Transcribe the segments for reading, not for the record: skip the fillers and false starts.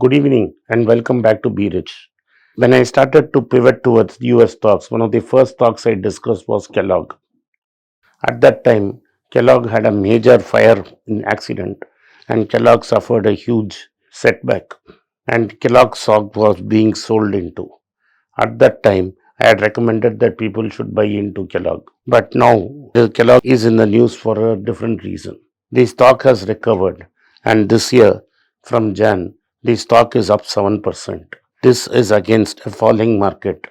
Good evening and welcome back to Be Rich. When I started to pivot towards US stocks, one of the first stocks I discussed was Kellogg. At that time, Kellogg had a major fire in accident and Kellogg suffered a huge setback and Kellogg stock was being sold into. At that time, I had recommended that people should buy into Kellogg. But now, the Kellogg is in the news for a different reason. The stock has recovered, and this year, from Jan, the stock is up 7%. This is against a falling market.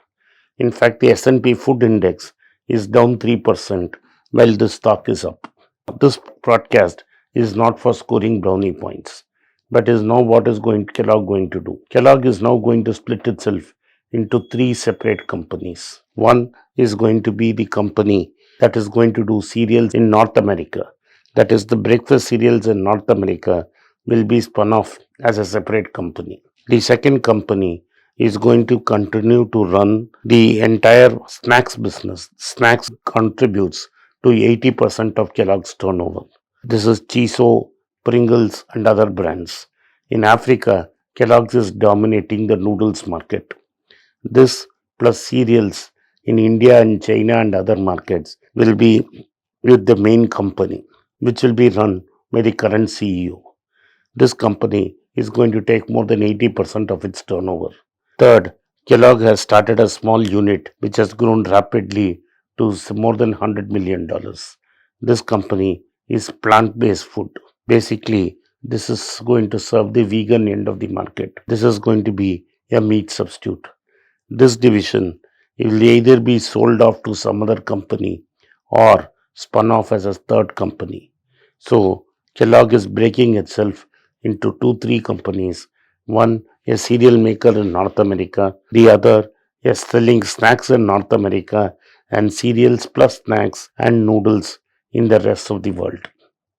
In fact, the S&P Food Index is down 3%, while the stock is up. This broadcast is not for scoring brownie points, but is now what is Kellogg going to do. Kellogg is now going to split itself into three separate companies. One is going to be the company that is going to do cereals in North America. That is, the breakfast cereals in North America will be spun off as a separate company. The second company is going to continue to run the entire snacks business. Snacks contributes to 80% of Kellogg's turnover. This is Cheezo, Pringles, and other brands. In Africa, Kellogg's is dominating the noodles market. This plus cereals in India and China and other markets will be with the main company, which will be run by the current CEO. This company is going to take more than 80% of its turnover. Third, Kellogg has started a small unit which has grown rapidly to more than $100 million. This company is plant-based food. Basically, this is going to serve the vegan end of the market. This is going to be a meat substitute. This division will either be sold off to some other company or spun off as a third company. So, Kellogg is breaking itself into three companies. One, a cereal maker in North America. The other, is selling snacks in North America and cereals plus snacks and noodles in the rest of the world.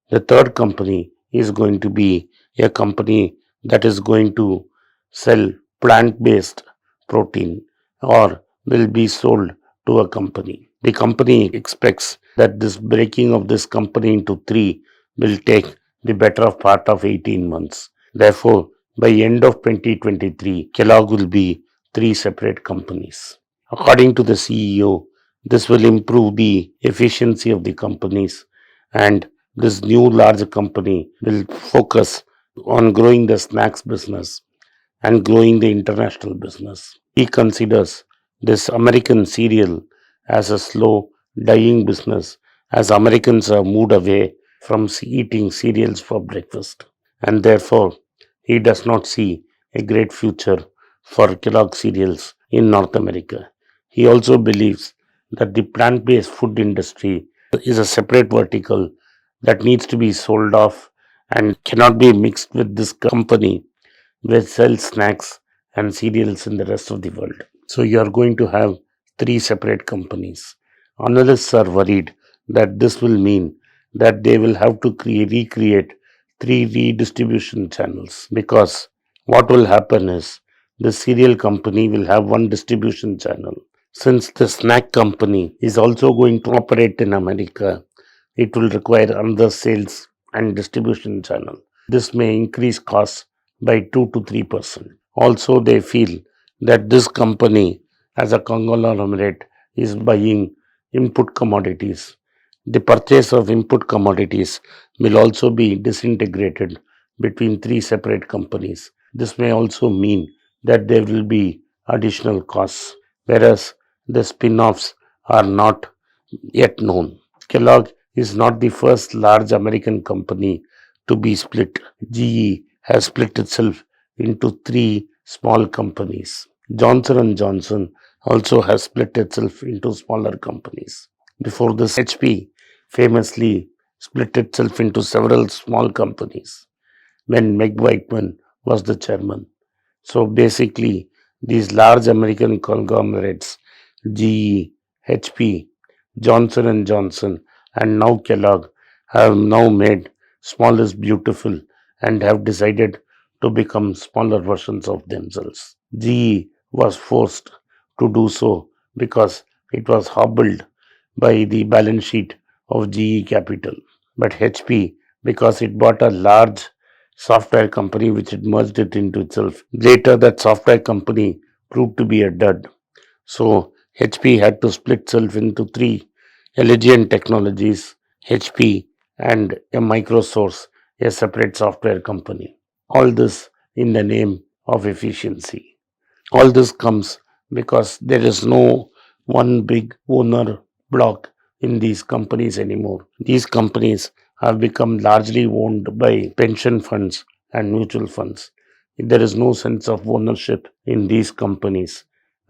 The third company is going to be a company that is going to sell plant-based protein or will be sold to a company. The company expects that this breaking of this company into three will take the better part of 18 months. Therefore, by end of 2023, Kellogg will be three separate companies. According to the CEO, this will improve the efficiency of the companies, and this new large company will focus on growing the snacks business and growing the international business. He considers this American cereal as a slow dying business as Americans have moved away from eating cereals for breakfast, and therefore he does not see a great future for Kellogg cereals in North America. He also believes that the plant-based food industry is a separate vertical that needs to be sold off and cannot be mixed with this company which sells snacks and cereals in the rest of the world. So you are going to have three separate companies. Analysts are worried that this will mean that they will have to recreate three redistribution channels, because what will happen is the cereal company will have one distribution channel. Since the snack company is also going to operate in America, it will require another sales and distribution channel. This may increase costs by 2 to 3%. Also, they feel that this company, as a conglomerate, is buying input commodities. The purchase of input commodities will also be disintegrated between three separate companies. This may also mean that there will be additional costs, whereas the spin-offs are not yet known. Kellogg is not the first large American company to be split. GE has split itself into three small companies. Johnson & Johnson also has split itself into smaller companies. Before this, HP famously split itself into several small companies when Meg Whitman was the chairman. So basically, these large American conglomerates, GE, HP, Johnson & Johnson, and now Kellogg, have now made small is beautiful and have decided to become smaller versions of themselves. GE was forced to do so because it was hobbled by the balance sheet of GE Capital. But HP, because it bought a large software company which it merged it into itself. Later, that software company proved to be a dud. So HP had to split itself into three: Allegiant Technologies, HP, and a Microsource, a separate software company. All this in the name of efficiency. All this comes because there is no one big owner block in these companies anymore. These companies have become largely owned by pension funds and mutual funds. There is no sense of ownership in these companies,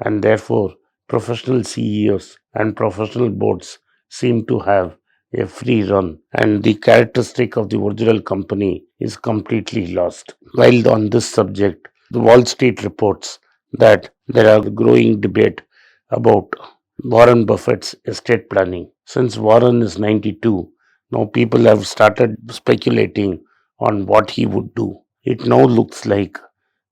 and therefore, professional CEOs and professional boards seem to have a free run, and the characteristic of the original company is completely lost. While on this subject, the Wall Street reports that there are growing debate about Warren Buffett's estate planning. Since Warren is 92, now people have started speculating on what he would do. It now looks like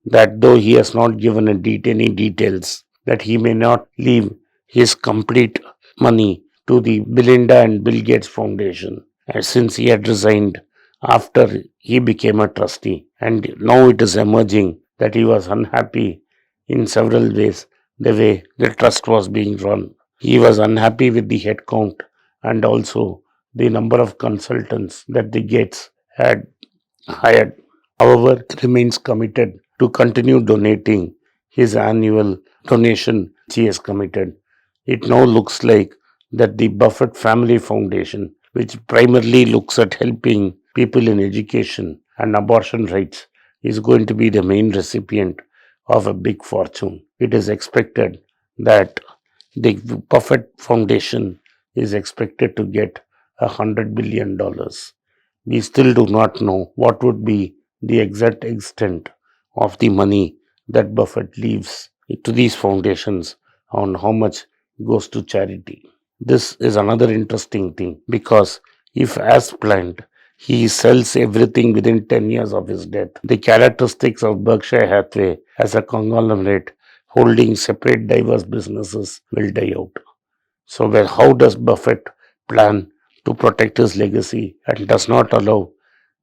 that though he has not given any details, that he may not leave his complete money to the Belinda and Bill Gates Foundation, since he had resigned after he became a trustee. And now it is emerging that he was unhappy in several ways the way the trust was being run. He was unhappy with the headcount and also the number of consultants that the Gates had hired. However, remains committed to continue donating his annual donation which he has committed. It now looks like that the Buffett Family Foundation, which primarily looks at helping people in education and abortion rights, is going to be the main recipient of a big fortune. It is expected that the Buffett Foundation is expected to get $100 billion. We still do not know what would be the exact extent of the money that Buffett leaves to these foundations on how much goes to charity. This is another interesting thing because if, as planned, he sells everything within 10 years of his death, the characteristics of Berkshire Hathaway as a conglomerate holding separate diverse businesses will die out. So, how does Buffett plan to protect his legacy and does not allow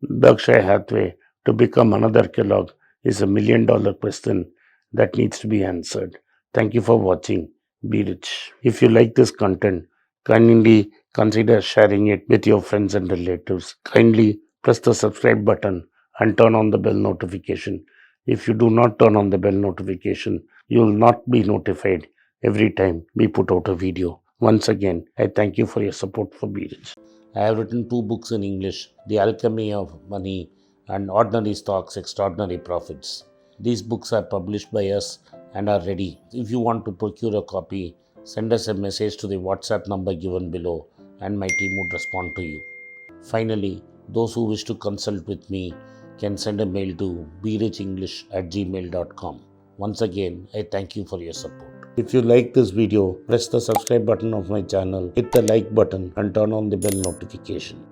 Berkshire Hathaway to become another Kellogg is $1 million question that needs to be answered. Thank you for watching. Be rich. If you like this content, kindly consider sharing it with your friends and relatives. Kindly press the subscribe button and turn on the bell notification. If you do not turn on the bell notification, you will not be notified every time we put out a video. Once again, I thank you for your support for Be Rich. I have written 2 books in English, The Alchemy of Money and Ordinary Stocks, Extraordinary Profits. These books are published by us and are ready. If you want to procure a copy, send us a message to the WhatsApp number given below and my team would respond to you. Finally, those who wish to consult with me can send a mail to berichenglish@gmail.com. Once again, I thank you for your support. If you like this video, press the subscribe button of my channel, hit the like button and turn on the bell notification.